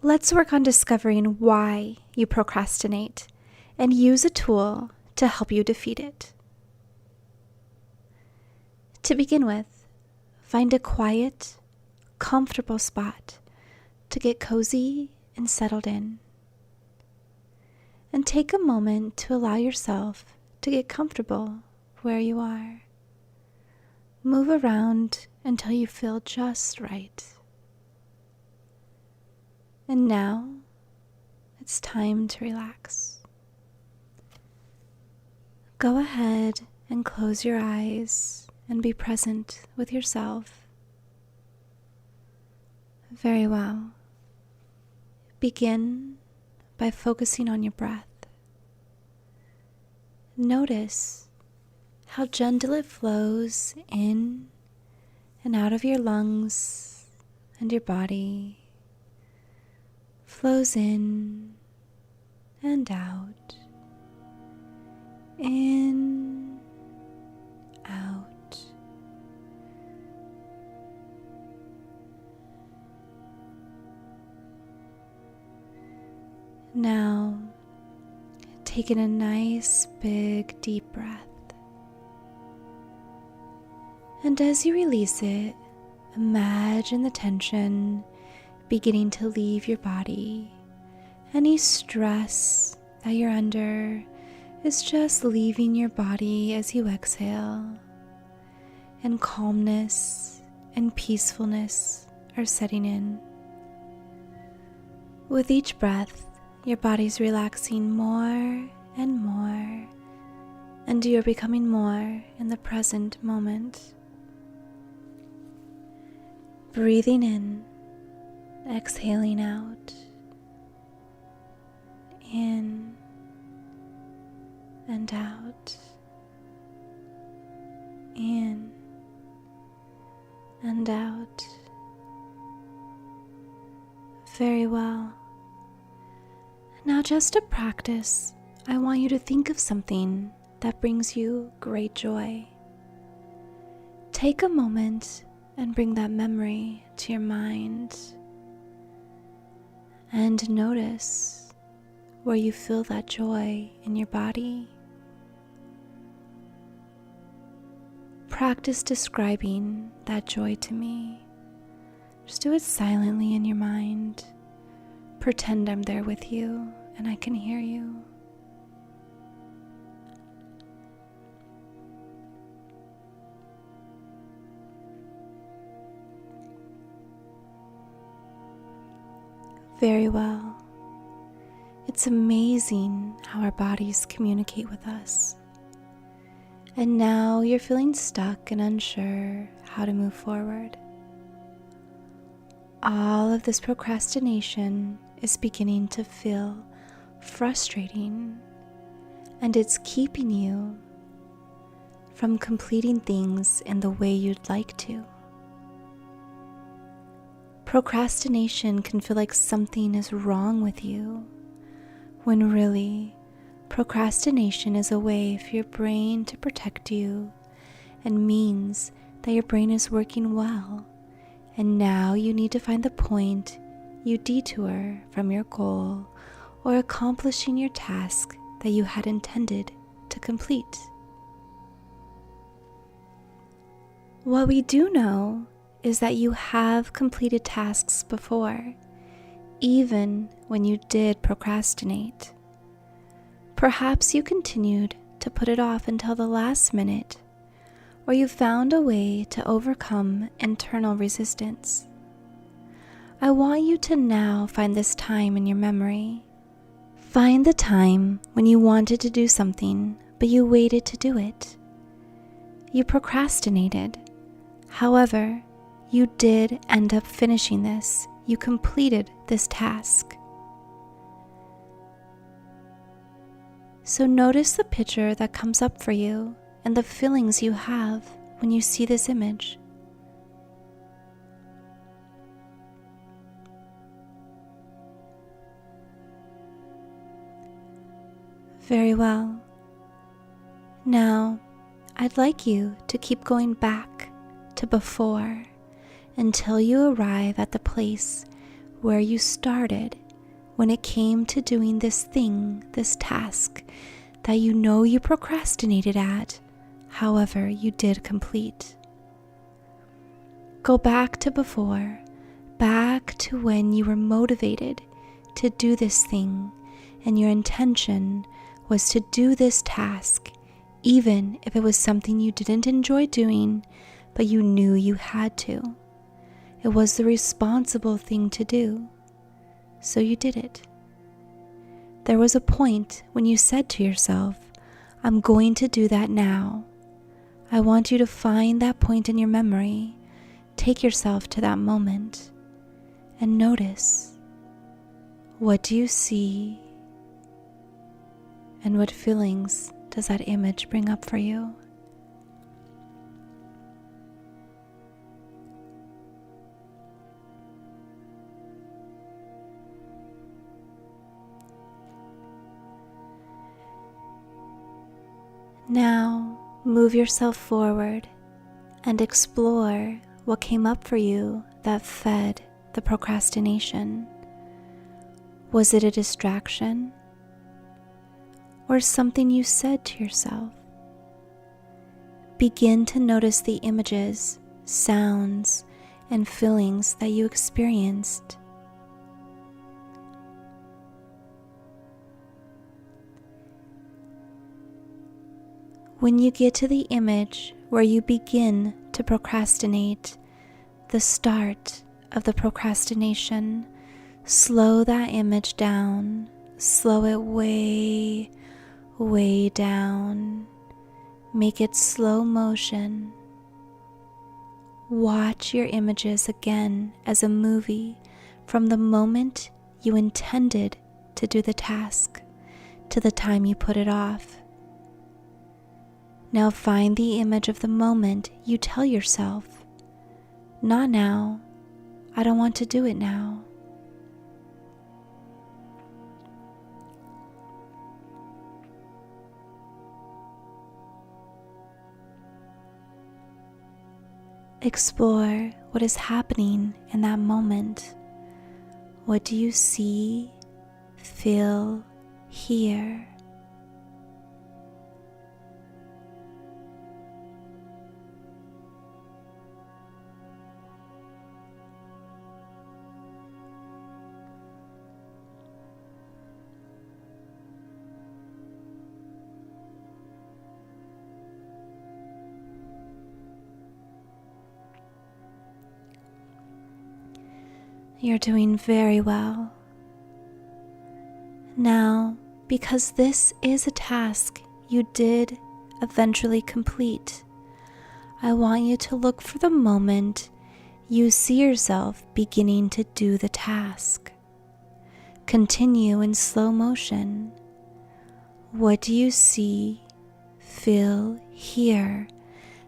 Let's work on discovering why you procrastinate and use a tool to help you defeat it. To begin with, find a quiet, comfortable spot to get cozy and settled in. And take a moment to allow yourself to get comfortable where you are. Move around until you feel just right. And now, it's time to relax. Go ahead and close your eyes and be present with yourself. Very well. Begin by focusing on your breath. Notice how gentle it flows in and out of your lungs and your body. Flows in and out. In, out. Now, take in a nice, big, deep breath. And as you release it, imagine the tension beginning to leave your body. Any stress that you're under is just leaving your body as you exhale. And calmness and peacefulness are setting in. With each breath, your body's relaxing more and more, and you're becoming more in the present moment. Breathing in, exhaling out, in and out, in and out. Very well. Now, just to practice, I want you to think of something that brings you great joy. Take a moment and bring that memory to your mind. And notice where you feel that joy in your body. Practice describing that joy to me. Just do it silently in your mind. Pretend I'm there with you and I can hear you. Very well. It's amazing how our bodies communicate with us. And now you're feeling stuck and unsure how to move forward. All of this procrastination is beginning to feel frustrating, and it's keeping you from completing things in the way you'd like to. Procrastination can feel like something is wrong with you, when really, procrastination is a way for your brain to protect you and means that your brain is working well, and now you need to find the point you detour from your goal or accomplishing your task that you had intended to complete. What we do know is that you have completed tasks before, even when you did procrastinate. Perhaps you continued to put it off until the last minute, or you found a way to overcome internal resistance. I want you to now find this time in your memory. Find the time when you wanted to do something, but you waited to do it. You procrastinated. However, you did end up finishing this. You completed this task. So notice the picture that comes up for you and the feelings you have when you see this image. Very well. Now, I'd like you to keep going back to before until you arrive at the place where you started when it came to doing this thing, this task that you know you procrastinated at, however you did complete. Go back to before, back to when you were motivated to do this thing and your intention was to do this task, even if it was something you didn't enjoy doing, but you knew you had to. It was the responsible thing to do, so you did it. There was a point when you said to yourself, I'm going to do that now. I want you to find that point in your memory, take yourself to that moment, and notice, what do you see, and what feelings does that image bring up for you? Now, move yourself forward and explore what came up for you that fed the procrastination. Was it a distraction? Or something you said to yourself? Begin to notice the images, sounds, and feelings that you experienced. When you get to the image where you begin to procrastinate, the start of the procrastination, slow that image down, slow it way, way down. Make it slow motion. Watch your images again as a movie from the moment you intended to do the task to the time you put it off. Now find the image of the moment you tell yourself, not now, I don't want to do it now. Explore what is happening in that moment. What do you see, feel, hear? You're doing very well. Now, because this is a task you did eventually complete, I want you to look for the moment you see yourself beginning to do the task. Continue in slow motion. What do you see, feel, hear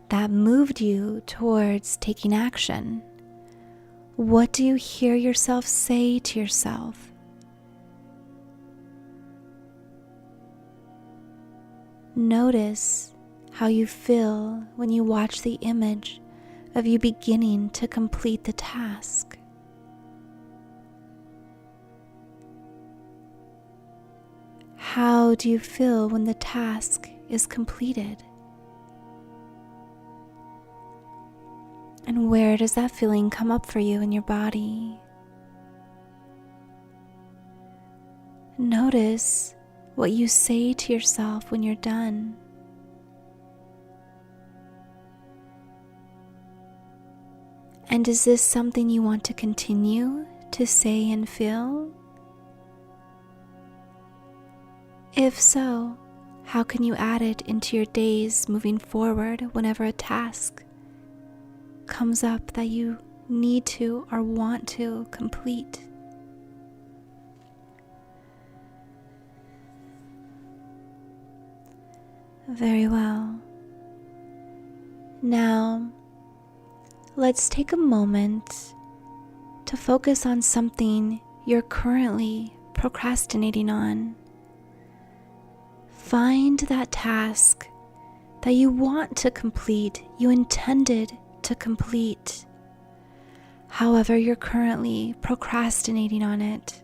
that moved you towards taking action? What do you hear yourself say to yourself? Notice how you feel when you watch the image of you beginning to complete the task. How do you feel when the task is completed? And where does that feeling come up for you in your body? Notice what you say to yourself when you're done. And is this something you want to continue to say and feel? If so, how can you add it into your days moving forward whenever a task comes up that you need to or want to complete? Very well. Now, let's take a moment to focus on something you're currently procrastinating on. Find that task that you want to complete, you intended to complete. However, you're currently procrastinating on it.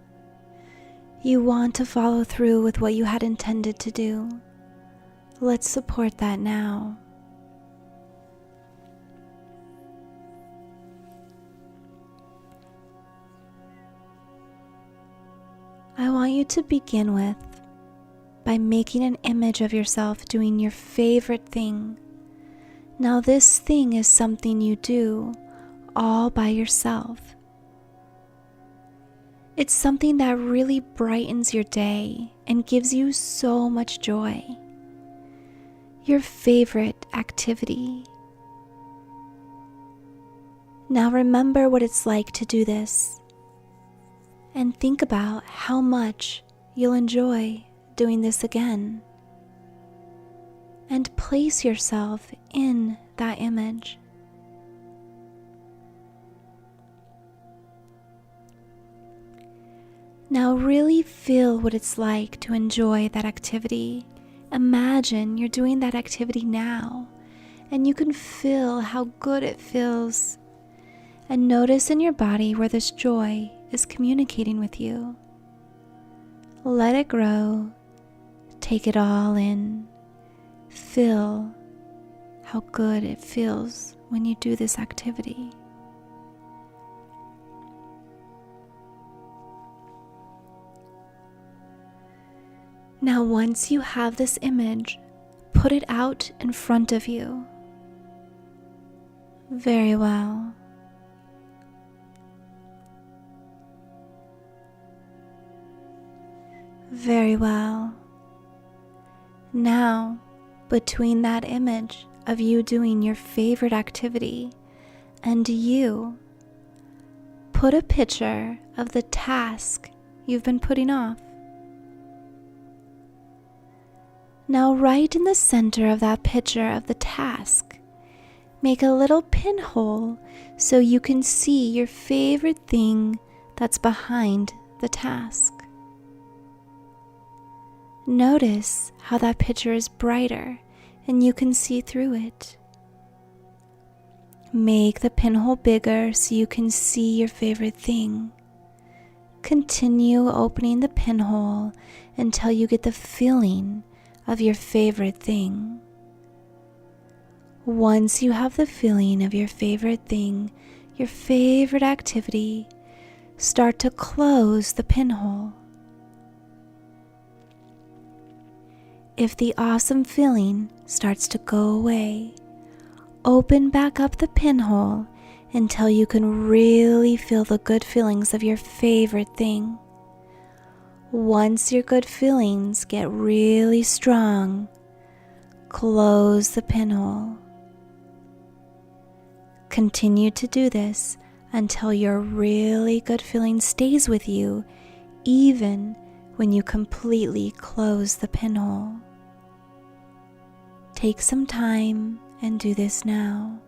You want to follow through with what you had intended to do. Let's support that now. I want you to begin with by making an image of yourself doing your favorite thing. Now, this thing is something you do all by yourself. It's something that really brightens your day and gives you so much joy. Your favorite activity. Now remember what it's like to do this, and think about how much you'll enjoy doing this again. And place yourself in that image. Now really feel what it's like to enjoy that activity. Imagine you're doing that activity now, and you can feel how good it feels. And notice in your body where this joy is communicating with you. Let it grow. Take it all in. Feel how good it feels when you do this activity. Now, once you have this image, put it out in front of you. Very well. Very well. Now, between that image of you doing your favorite activity and you, put a picture of the task you've been putting off. Now, right in the center of that picture of the task, make a little pinhole so you can see your favorite thing that's behind the task. Notice how that picture is brighter and you can see through it. Make the pinhole bigger so you can see your favorite thing. Continue opening the pinhole until you get the feeling of your favorite thing. Once you have the feeling of your favorite thing, your favorite activity, start to close the pinhole. If the awesome feeling starts to go away, open back up the pinhole until you can really feel the good feelings of your favorite thing. Once your good feelings get really strong, close the pinhole. Continue to do this until your really good feeling stays with you, even when you completely close the pinhole. Take some time and do this now.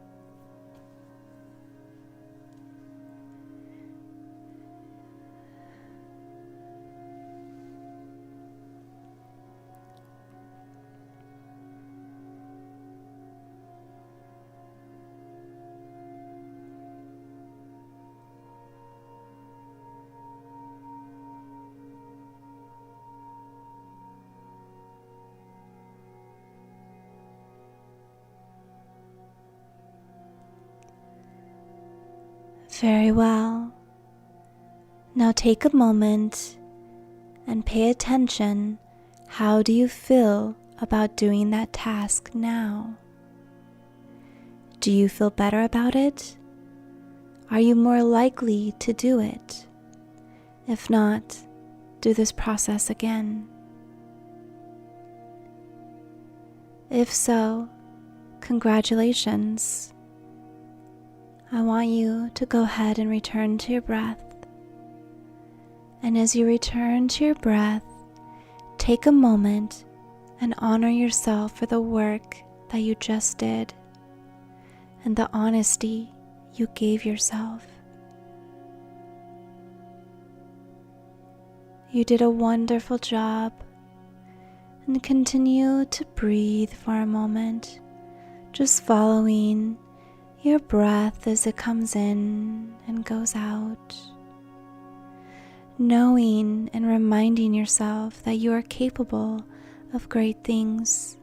Very well. Now take a moment and pay attention. How do you feel about doing that task now? Do you feel better about it? Are you more likely to do it? If not, do this process again. If so, congratulations. I want you to go ahead and return to your breath. And as you return to your breath, take a moment and honor yourself for the work that you just did and the honesty you gave yourself. You did a wonderful job, and continue to breathe for a moment, just following your breath as it comes in and goes out, knowing and reminding yourself that you are capable of great things.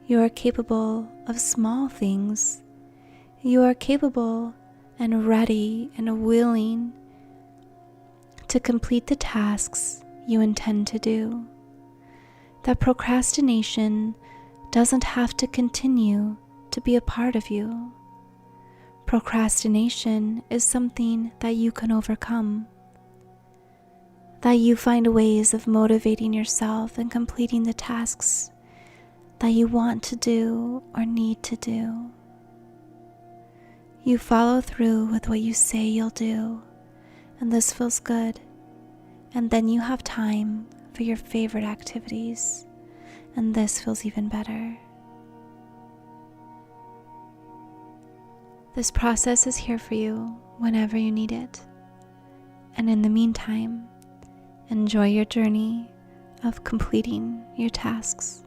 You are capable of small things. You are capable and ready and willing to complete the tasks you intend to do. That procrastination doesn't have to continue to be a part of you. Procrastination is something that you can overcome. That you find ways of motivating yourself and completing the tasks that you want to do or need to do. You follow through with what you say you'll do, and this feels good. And then you have time for your favorite activities, and this feels even better. This process is here for you whenever you need it. And in the meantime, enjoy your journey of completing your tasks.